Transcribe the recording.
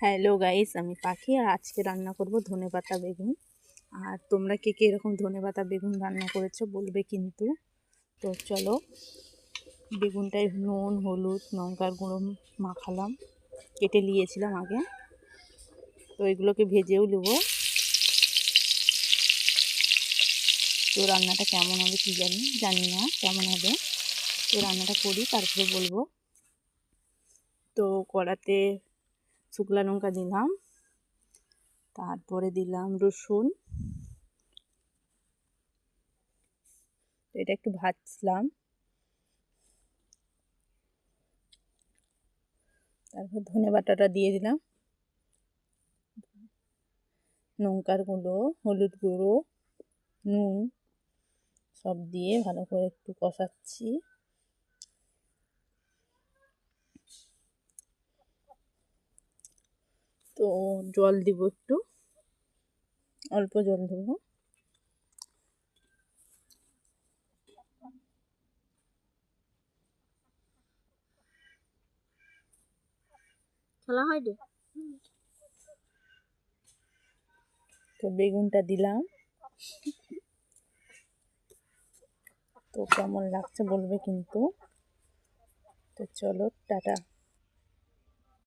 Hello guys, আমি পাখি আর আজকে রান্না করব ধনেপাতা বেগুন। আর তোমরা কে কে এরকম ধনেপাতা বেগুন রান্না করেছো বলবে কিন্তু। তো চলো, বেগুনটায় নুন হলুদ লঙ্কার গুঁড়ো মাখালাম, কেটে নিয়েছিলাম আগে। তো এগুলোকে ভেজেও নেবো। তো রান্নাটা কেমন হবে কি জানি না কেমন হবে। তো রান্নাটা করি তারপরে বলবো। তো কড়াতে শুকনো লঙ্কা দিলাম, তারপরে দিলাম রসুন। তো এটা একটু ভাজলাম, তারপর ধনে বাটাটা দিয়ে দিলাম, লঙ্কার গুঁড়ো হলুদ গুঁড়ো নুন সব দিয়ে ভালো করে একটু কষাচ্ছি। তো জল দিব, একটু অল্প জল দেবো। খেলা হয় রে। তো বেগুনটা দিলাম। তো কেমন লাগছে বলবে কিন্তু। তো চলো, টাটা।